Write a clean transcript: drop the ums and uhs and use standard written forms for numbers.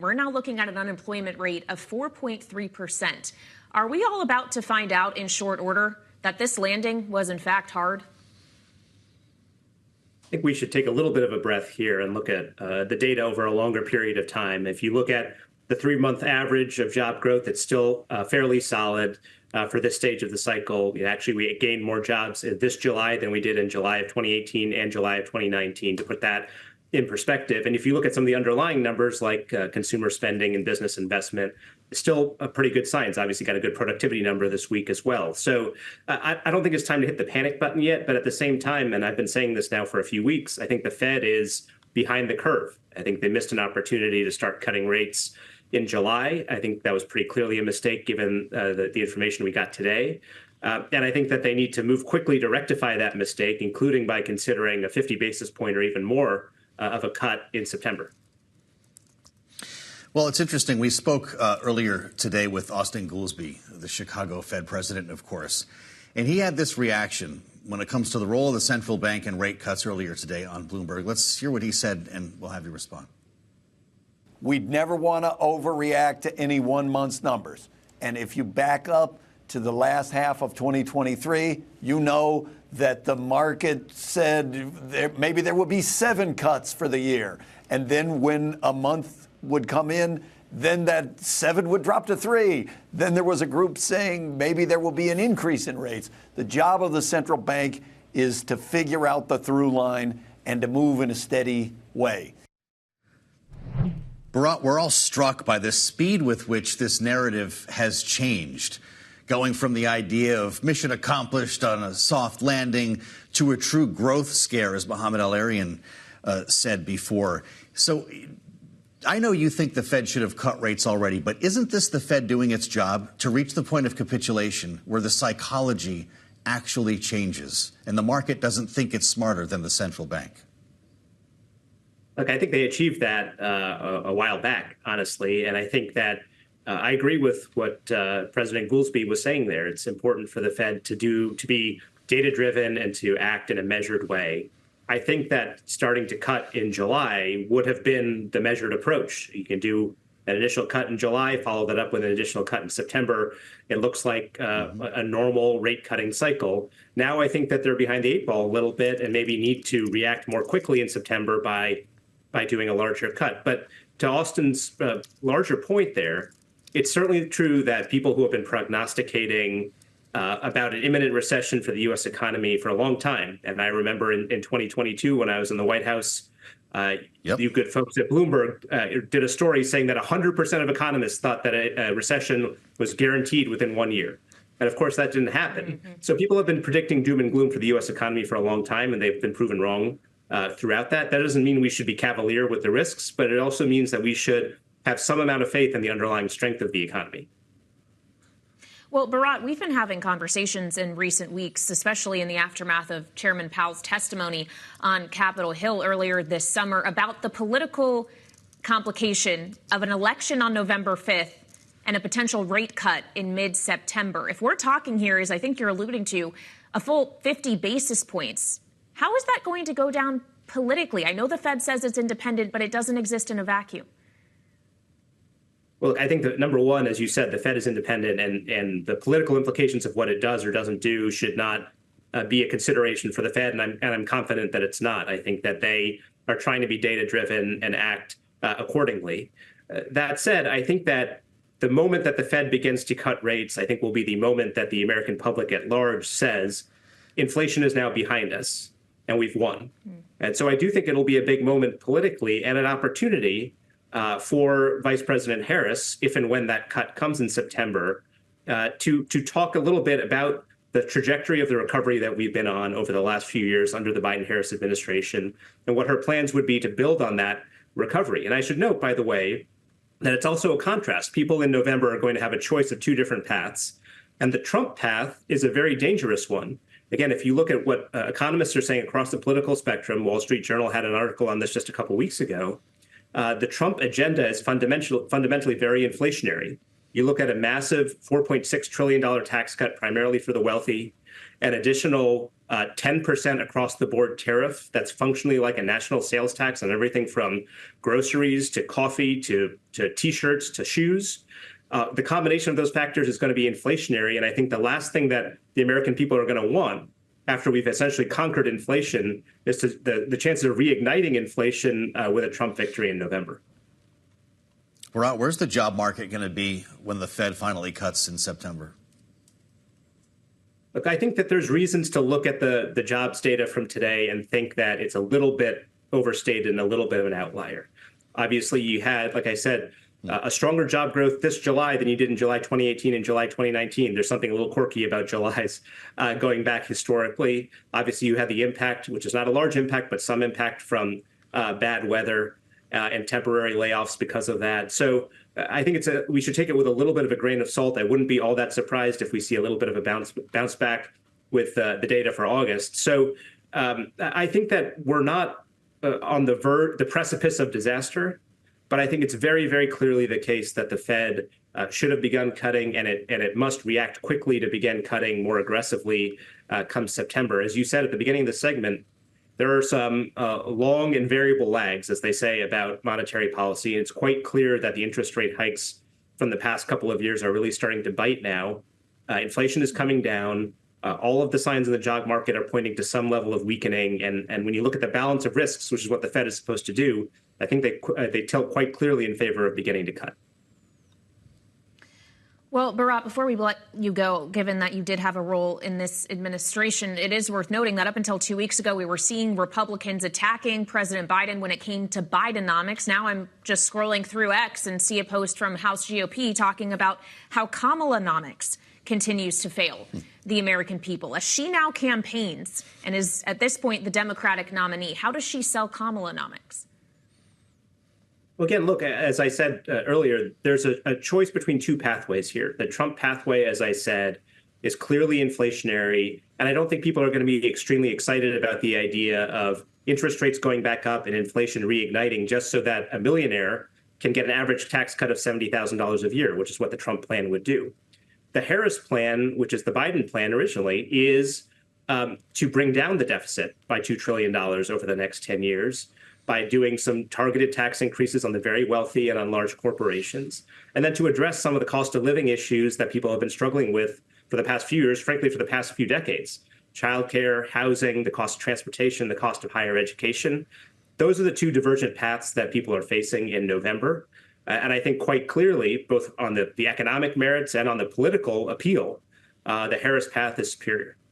we're now looking at an unemployment rate of 4.3%. Are we all about to find out in short order that this landing was in fact hard? I think we should take a little bit of a breath here and look at the data over a longer period of time. If you look at the 3-month average of job growth, it's still fairly solid for this stage of the cycle. Actually, we gained more jobs this July than we did in July of 2018 and July of 2019, to put that in perspective. And if you look at some of the underlying numbers like consumer spending and business investment, it's still a pretty good signs. Obviously got a good productivity number this week as well. So I don't think it's time to hit the panic button yet. But at the same time, and I've been saying this now for a few weeks, I think the Fed is behind the curve. I think they missed an opportunity to start cutting rates in July. I think that was pretty clearly a mistake given the information we got today. And I think that they need to move quickly to rectify that mistake, including by considering a 50 basis point or even more of a cut in September. Well, it's interesting. We spoke earlier today with Austin Goolsbee, the Chicago Fed president, of course, and he had this reaction when it comes to the role of the central bank and rate cuts earlier today on Bloomberg. Let's hear what he said, and we'll have you respond. We'd never want to overreact to any 1 month's numbers. And if you back up to the last half of 2023, you know that the market said maybe there would be 7 cuts for the year. And then when a month would come in, then that 7 would drop to 3. Then there was a group saying maybe there will be an increase in rates. The job of the central bank is to figure out the through line and to move in a steady way. Bharat, we're all struck by the speed with which this narrative has changed, going from the idea of mission accomplished on a soft landing to a true growth scare, as Mohamed El-Erian said before. So I know you think the Fed should have cut rates already, but isn't this the Fed doing its job to reach the point of capitulation where the psychology actually changes and the market doesn't think it's smarter than the central bank? Look, I think they achieved that a while back, honestly. And I think that I agree with what President Goolsbee was saying there. It's important for the Fed to be data-driven and to act in a measured way. I think that starting to cut in July would have been the measured approach. You can do an initial cut in July, follow that up with an additional cut in September. It looks like a normal rate cutting cycle. Now I think that they're behind the 8 ball a little bit and maybe need to react more quickly in September by doing a larger cut. But to Austin's larger point there, it's certainly true that people who have been prognosticating about an imminent recession for the U.S. economy for a long time, and I remember in 2022 when I was in the White House, you good folks at Bloomberg did a story saying that 100% of economists thought that a recession was guaranteed within 1 year. And of course, that didn't happen. So people have been predicting doom and gloom for the U.S. economy for a long time, and they've been proven wrong throughout that. That doesn't mean we should be cavalier with the risks, but it also means that we should have some amount of faith in the underlying strength of the economy. Well, Bharat, we've been having conversations in recent weeks, especially in the aftermath of Chairman Powell's testimony on Capitol Hill earlier this summer, about the political complication of an election on November 5th and a potential rate cut in mid-September. If we're talking here, as I think you're alluding to, a full 50 basis points, how is that going to go down politically? I know the Fed says it's independent, but it doesn't exist in a vacuum. Well, I think that number one, as you said, the Fed is independent, and the political implications of what it does or doesn't do should not be a consideration for the Fed. And I'm confident that it's not. I think that they are trying to be data driven and act accordingly. That said, I think that the moment that the Fed begins to cut rates, I think will be the moment that the American public at large says inflation is now behind us and we've won. And so I do think it'll be a big moment politically and an opportunity for Vice President Harris, if and when that cut comes in September, to talk a little bit about the trajectory of the recovery that we've been on over the last few years under the Biden-Harris administration and what her plans would be to build on that recovery. And I should note, by the way, that it's also a contrast. People in November are going to have a choice of two different paths. And the Trump path is a very dangerous one. Again, if you look at what economists are saying across the political spectrum, Wall Street Journal had an article on this just a couple weeks ago. The Trump agenda is fundamentally very inflationary. You look at a massive $4.6 trillion tax cut primarily for the wealthy, an additional 10% across the board tariff that's functionally like a national sales tax on everything from groceries to coffee to T-shirts to shoes. The combination of those factors is going to be inflationary. And I think the last thing that the American people are going to want after we've essentially conquered inflation is the chances of reigniting inflation with a Trump victory in November. Bharat, where's the job market going to be when the Fed finally cuts in September? Look, I think that there's reasons to look at the jobs data from today and think that it's a little bit overstated and a little bit of an outlier. Obviously, you had, like I said, a stronger job growth this July than you did in July 2018 and July 2019. There's something a little quirky about July's going back historically. Obviously, you had the impact, which is not a large impact, but some impact from bad weather and temporary layoffs because of that. So I think we should take it with a little bit of a grain of salt. I wouldn't be all that surprised if we see a little bit of a bounce back with the data for August. So I think that we're not on the precipice of disaster, but I think it's very, very clearly the case that the Fed should have begun cutting, and it must react quickly to begin cutting more aggressively come September. As you said at the beginning of the segment, there are some long and variable lags, as they say, about monetary policy. And it's quite clear that the interest rate hikes from the past couple of years are really starting to bite now. Inflation is coming down. All of the signs in the job market are pointing to some level of weakening. And when you look at the balance of risks, which is what the Fed is supposed to do, I think they tilt quite clearly in favor of beginning to cut. Well, Bharat, before we let you go, given that you did have a role in this administration, it is worth noting that up until 2 weeks ago, we were seeing Republicans attacking President Biden when it came to Bidenomics. Now I'm just scrolling through X and see a post from House GOP talking about how Kamalanomics continues to fail the American people. As she now campaigns and is at this point the Democratic nominee, how does she sell Kamalanomics? Well, again, look, as I said earlier, there's a choice between two pathways here. The Trump pathway, as I said, is clearly inflationary. And I don't think people are going to be extremely excited about the idea of interest rates going back up and inflation reigniting just so that a millionaire can get an average tax cut of $70,000 a year, which is what the Trump plan would do. The Harris plan, which is the Biden plan originally, is to bring down the deficit by $2 trillion over the next 10 years. By doing some targeted tax increases on the very wealthy and on large corporations, and then to address some of the cost of living issues that people have been struggling with for the past few years, frankly, for the past few decades. Childcare, housing, the cost of transportation, the cost of higher education. Those are the two divergent paths that people are facing in November. And I think quite clearly, both on the economic merits and on the political appeal, the Harris path is superior.